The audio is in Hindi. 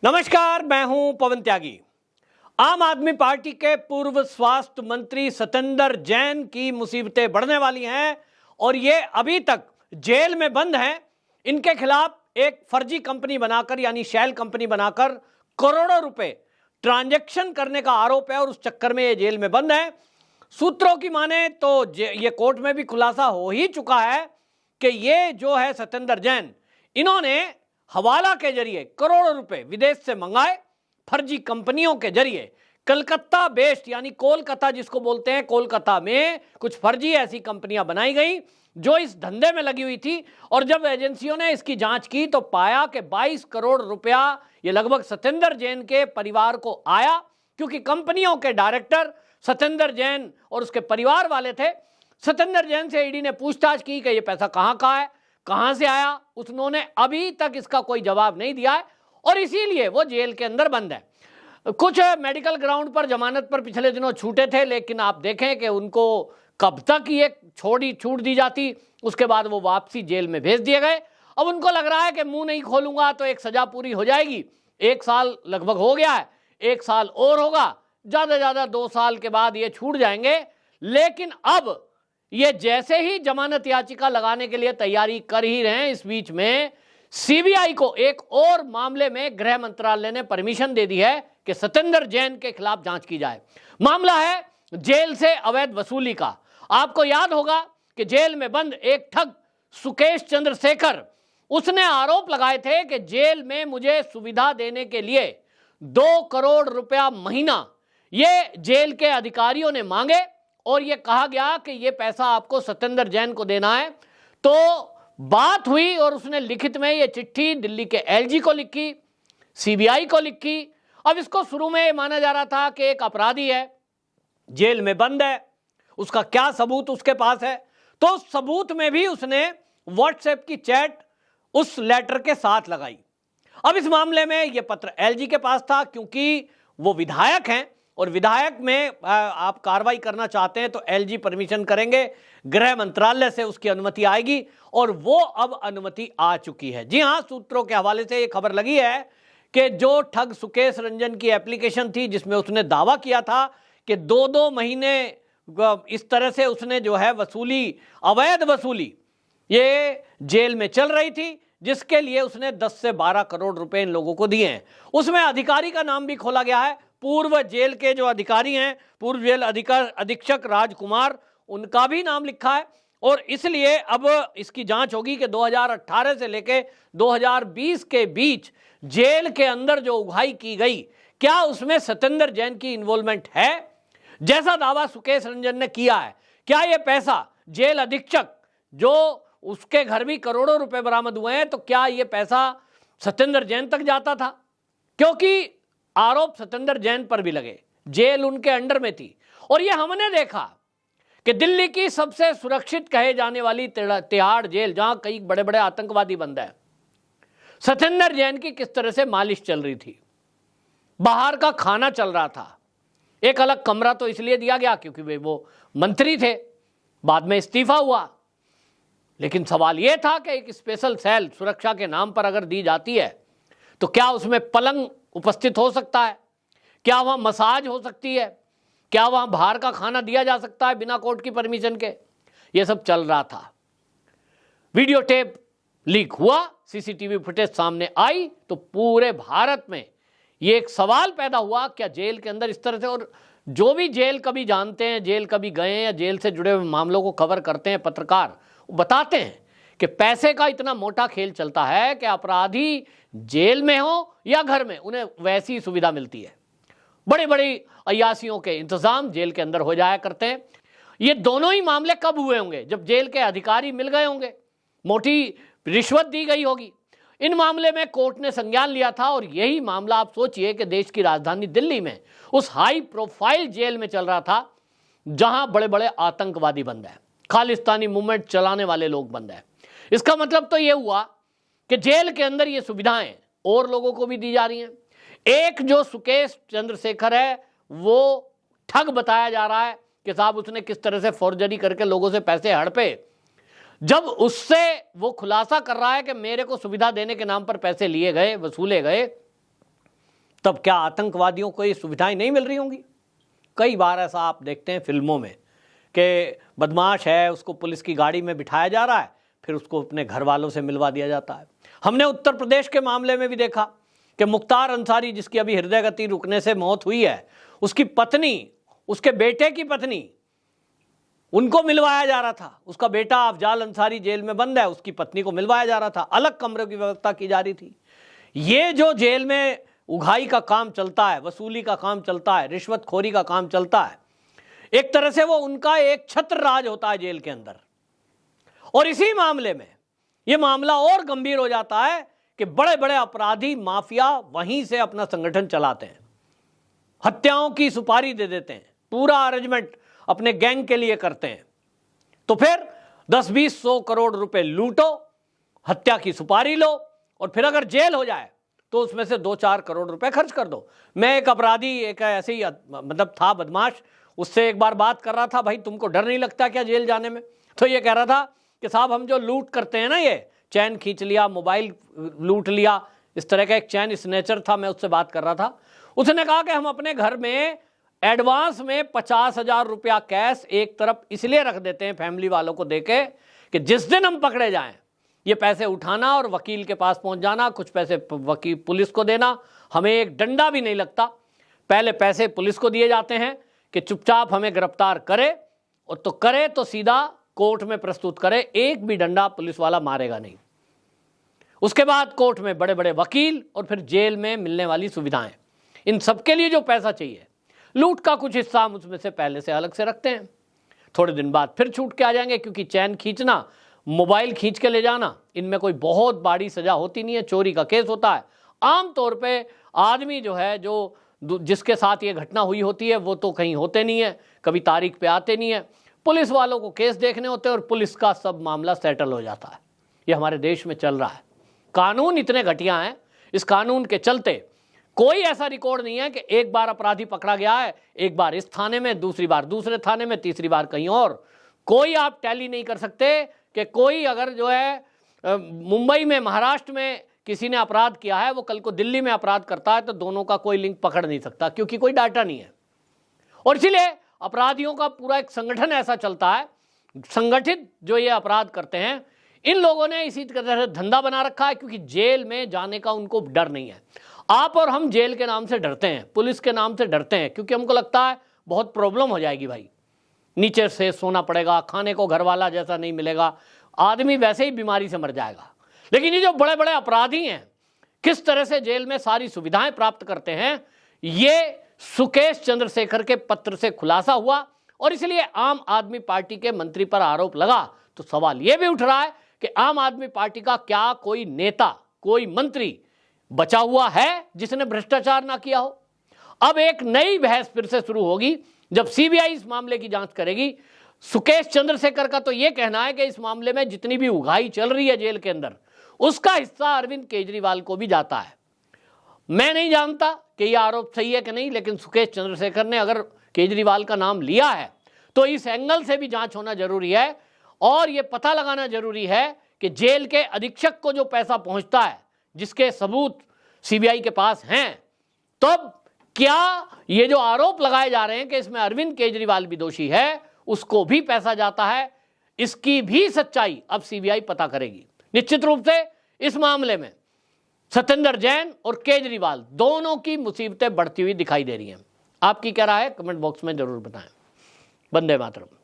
नमस्कार, मैं हूं पवन त्यागी। आम आदमी पार्टी के पूर्व स्वास्थ्य मंत्री सत्येंद्र जैन की मुसीबतें बढ़ने वाली हैं और ये अभी तक जेल में बंद हैं। इनके खिलाफ एक फर्जी कंपनी बनाकर यानी शैल कंपनी बनाकर करोड़ों रुपए ट्रांजैक्शन करने का आरोप है और उस चक्कर में ये जेल में बंद है। सूत्रों की माने तो ये कोर्ट में भी खुलासा हो ही चुका है कि ये जो है सत्येंद्र जैन, इन्होंने हवाला के जरिए करोड़ों रुपए विदेश से मंगाए। फर्जी कंपनियों के जरिए कलकत्ता बेस्ड यानी कोलकाता जिसको बोलते हैं, कोलकाता में कुछ फर्जी ऐसी कंपनियां बनाई गई जो इस धंधे में लगी हुई थी। और जब एजेंसियों ने इसकी जांच की तो पाया कि 22 करोड़ रुपया ये लगभग सत्येंद्र जैन के परिवार को आया, क्योंकि कंपनियों के डायरेक्टर सत्येंद्र जैन और उसके परिवार वाले थे। सत्येंद्र जैन से ईडी ने पूछताछ की कि ये पैसा कहां का है, कहां से आया। उन्होंने अभी तक इसका कोई जवाब नहीं दिया है और इसीलिए वो जेल के अंदर बंद है। कुछ मेडिकल ग्राउंड पर जमानत पर पिछले दिनों छूटे थे, लेकिन आप देखें कि उनको कब तक ये छूट दी जाती, उसके बाद वो वापसी जेल में भेज दिए गए। अब उनको लग रहा है कि मुंह नहीं खोलूंगा तो एक सजा पूरी हो जाएगी। 1 साल लगभग हो गया है, 1 साल और होगा, ज्यादा ज्यादा 2 साल के बाद ये छूट जाएंगे। लेकिन अब ये जैसे ही जमानत याचिका लगाने के लिए तैयारी कर ही रहे हैं, इस बीच में सीबीआई को एक और मामले में गृह मंत्रालय ने परमिशन दे दी है कि सत्येंद्र जैन के खिलाफ जांच की जाए। मामला है जेल से अवैध वसूली का। आपको याद होगा कि जेल में बंद एक ठग सुकेश चंद्रशेखर, उसने आरोप लगाए थे कि जेल में मुझे सुविधा देने के लिए 2 करोड़ रुपया महीना ये जेल के अधिकारियों ने मांगे और ये कहा गया कि ये पैसा आपको सत्येंद्र जैन को देना है। तो बात हुई और उसने लिखित में ये चिट्ठी दिल्ली के एलजी को लिखी, सीबीआई को लिखी। अब इसको शुरू में माना जा रहा था कि एक अपराधी है, जेल में बंद है, उसका क्या सबूत उसके पास है। तो सबूत में भी उसने व्हाट्सएप की चैट उस लेटर के साथ लगाई। अब इस मामले में यह पत्र एलजी के पास था, क्योंकि वो विधायक हैं और विधायक में आप कार्रवाई करना चाहते हैं तो एलजी परमिशन करेंगे, गृह मंत्रालय से उसकी अनुमति आएगी और वो अब अनुमति आ चुकी है। जी हां, सूत्रों के हवाले से ये खबर लगी है कि जो ठग सुकेश रंजन की एप्लीकेशन थी जिसमें उसने दावा किया था कि 2-2 महीने इस तरह से उसने जो है वसूली, अवैध वसूली ये जेल में चल रही थी, जिसके लिए उसने 10 से 12 करोड़ रुपए इन लोगों को दिए हैं। उसमें अधिकारी का नाम भी खोला गया है, पूर्व जेल के जो अधिकारी हैं, पूर्व जेल अधीक्षक राजकुमार, उनका भी नाम लिखा है। और इसलिए अब इसकी जांच होगी कि 2018 से लेके 2020 के बीच जेल के अंदर जो उगाही की गई, क्या उसमें सत्येंद्र जैन की इन्वॉल्वमेंट है, जैसा दावा सुकेश रंजन ने किया है। क्या यह पैसा जेल अधीक्षक, जो उसके घर भी करोड़ों रुपए बरामद हुए हैं, तो क्या यह पैसा सत्येंद्र जैन तक जाता था? क्योंकि आरोप सत्येंद्र जैन पर भी लगे, जेल उनके अंडर में थी। और ये हमने देखा कि दिल्ली की सबसे सुरक्षित कहे जाने वाली तिहाड़ जेल, जहां कई बड़े बड़े आतंकवादी बंद है, सत्येंद्र जैन की किस तरह से मालिश चल रही थी। बाहर का खाना चल रहा था। एक अलग कमरा तो इसलिए दिया गया क्योंकि वे वो मंत्री थे, बाद में इस्तीफा हुआ। लेकिन सवाल यह था कि एक स्पेशल सेल सुरक्षा के नाम पर अगर दी जाती है तो क्या उसमें पलंग उपस्थित हो सकता है? क्या वहां मसाज हो सकती है? क्या वहां बाहर का खाना दिया जा सकता है बिना कोर्ट की परमिशन के? यह सब चल रहा था। वीडियो टेप लीक हुआ, सीसीटीवी फुटेज सामने आई तो पूरे भारत में यह एक सवाल पैदा हुआ, क्या जेल के अंदर इस तरह से, और जो भी जेल कभी जानते हैं, जेल कभी गए या जेल से जुड़े हुए मामलों को कवर करते हैं पत्रकार, वो बताते हैं कि पैसे का इतना मोटा खेल चलता है कि अपराधी जेल में हो या घर में, उन्हें वैसी सुविधा मिलती है। बड़ी बड़ी अय्यासियों के इंतजाम जेल के अंदर हो जाया करते हैं। ये दोनों ही मामले कब हुए होंगे? जब जेल के अधिकारी मिल गए होंगे, मोटी रिश्वत दी गई होगी। इन मामले में कोर्ट ने संज्ञान लिया था और यही मामला आप सोचिए कि देश की राजधानी दिल्ली में उस हाई प्रोफाइल जेल में चल रहा था, जहां बड़े बड़े आतंकवादी बंद है, खालिस्तानी मूवमेंट चलाने वाले लोग बंद है। इसका मतलब तो यह हुआ कि जेल के अंदर ये सुविधाएं और लोगों को भी दी जा रही हैं। एक जो सुकेश चंद्रशेखर है, वो ठग बताया जा रहा है कि साहब उसने किस तरह से फॉर्जरी करके लोगों से पैसे हड़पे। जब उससे वो खुलासा कर रहा है कि मेरे को सुविधा देने के नाम पर पैसे लिए गए, वसूले गए, तब क्या आतंकवादियों को ये सुविधाएं नहीं मिल रही होंगी? कई बार ऐसा आप देखते हैं फिल्मों में कि बदमाश है, उसको पुलिस की गाड़ी में बिठाया जा रहा है, फिर उसको अपने घर वालों से मिलवा दिया जाता है। हमने उत्तर प्रदेश के मामले में भी देखा कि मुख्तार अंसारी, जिसकी अभी हृदय गति रुकने से मौत हुई है, उसकी पत्नी, उसके बेटे की पत्नी, उनको मिलवाया जा रहा था। उसका बेटा अफजाल अंसारी जेल में बंद है, उसकी पत्नी को मिलवाया जा रहा था, अलग कमरे की व्यवस्था की जा रही थी। ये जो जेल में उघाई का काम चलता है, वसूली का काम चलता है, रिश्वतखोरी का काम चलता है, एक तरह से वो उनका एक छत्र राज होता है जेल के अंदर। और इसी मामले में ये मामला और गंभीर हो जाता है कि बड़े बड़े अपराधी माफिया वहीं से अपना संगठन चलाते हैं, हत्याओं की सुपारी दे देते हैं, पूरा अरेंजमेंट अपने गैंग के लिए करते हैं। तो फिर 10-20-100 करोड़ रुपए लूटो, हत्या की सुपारी लो, और फिर अगर जेल हो जाए तो उसमें से 2-4 करोड़ रुपए खर्च कर दो। मैं एक अपराधी, एक ऐसे ही मतलब था बदमाश, उससे एक बार बात कर रहा था, भाई तुमको डर नहीं लगता क्या जेल जाने में? तो ये कह रहा था कि साहब हम जो लूट करते हैं ना, ये चैन खींच लिया, मोबाइल लूट लिया, इस तरह का एक चैन स्नैचर था, मैं उससे बात कर रहा था। उसने कहा कि हम अपने घर में एडवांस में 50,000 रुपया कैश एक तरफ इसलिए रख देते हैं फैमिली वालों को देके कि जिस दिन हम पकड़े जाएं ये पैसे उठाना और वकील के पास पहुंच जाना, कुछ पैसे वकील पुलिस को देना, हमें एक डंडा भी नहीं लगता। पहले पैसे पुलिस को दिए जाते हैं कि चुपचाप हमें गिरफ्तार करे, और तो करे तो सीधा कोर्ट में प्रस्तुत करे, एक भी डंडा पुलिस वाला मारेगा नहीं। उसके बाद कोर्ट में बड़े बड़े वकील, और फिर जेल में मिलने वाली सुविधाएं, इन सबके लिए जो पैसा चाहिए, लूट का कुछ हिस्सा हम उसमें से पहले से अलग से रखते हैं। थोड़े दिन बाद फिर छूट के आ जाएंगे, क्योंकि चैन खींचना, मोबाइल खींच के ले जाना, इनमें कोई बहुत बड़ी सजा होती नहीं है, चोरी का केस होता है। आमतौर पे आदमी जो है, जो जिसके साथ ये घटना हुई होती है, वो तो कहीं होते नहीं है, कभी तारीख पे आते नहीं है, पुलिस वालों को केस देखने होते हैं और पुलिस का सब मामला सेटल हो जाता है। ये हमारे देश में चल रहा है। कानून इतने घटिया हैं, इस कानून के चलते कोई ऐसा रिकॉर्ड नहीं है कि एक बार अपराधी पकड़ा गया है, एक बार इस थाने में, दूसरी बार दूसरे थाने में, तीसरी बार कहीं और। कोई आप टैली नहीं कर सकते कि कोई अगर जो है मुंबई में, महाराष्ट्र में किसी ने अपराध किया है, वो कल को दिल्ली में अपराध करता है, तो दोनों का कोई लिंक पकड़ नहीं सकता, क्योंकि कोई डाटा नहीं है। और इसीलिए अपराधियों का पूरा एक संगठन ऐसा चलता है, संगठित जो ये अपराध करते हैं, इन लोगों ने इसी तरह से धंधा बना रखा है, क्योंकि जेल में जाने का उनको डर नहीं है। आप और हम जेल के नाम से डरते हैं, पुलिस के नाम से डरते हैं, क्योंकि हमको लगता है बहुत प्रॉब्लम हो जाएगी भाई, नीचे से सोना पड़ेगा, खाने को घर वाला जैसा नहीं मिलेगा, आदमी वैसे ही बीमारी से मर जाएगा। लेकिन ये जो बड़े बड़े अपराधी हैं, किस तरह से जेल में सारी सुविधाएं प्राप्त करते हैं, ये सुकेश चंद्रशेखर के पत्र से खुलासा हुआ। और इसलिए आम आदमी पार्टी के मंत्री पर आरोप लगा, तो सवाल यह भी उठ रहा है कि आम आदमी पार्टी का क्या कोई नेता, कोई मंत्री बचा हुआ है जिसने भ्रष्टाचार ना किया हो? अब एक नई बहस फिर से शुरू होगी जब सीबीआई इस मामले की जांच करेगी। सुकेश चंद्रशेखर का तो यह कहना है कि इस मामले में जितनी भी उगाही चल रही है जेल के अंदर, उसका हिस्सा अरविंद केजरीवाल को भी जाता है। मैं नहीं जानता कि यह आरोप सही है कि नहीं, लेकिन सुकेश चंद्रशेखर ने अगर केजरीवाल का नाम लिया है तो इस एंगल से भी जांच होना जरूरी है, और यह पता लगाना जरूरी है कि जेल के अधीक्षक को जो पैसा पहुंचता है, जिसके सबूत सीबीआई के पास हैं, तब क्या ये जो आरोप लगाए जा रहे हैं कि इसमें अरविंद केजरीवाल भी दोषी है, उसको भी पैसा जाता है, इसकी भी सच्चाई अब सीबीआई पता करेगी। निश्चित रूप से इस मामले में सत्येंद्र जैन और केजरीवाल दोनों की मुसीबतें बढ़ती हुई दिखाई दे रही हैं। आपकी क्या राय है? कमेंट बॉक्स में जरूर बताएं। वंदे मातरम।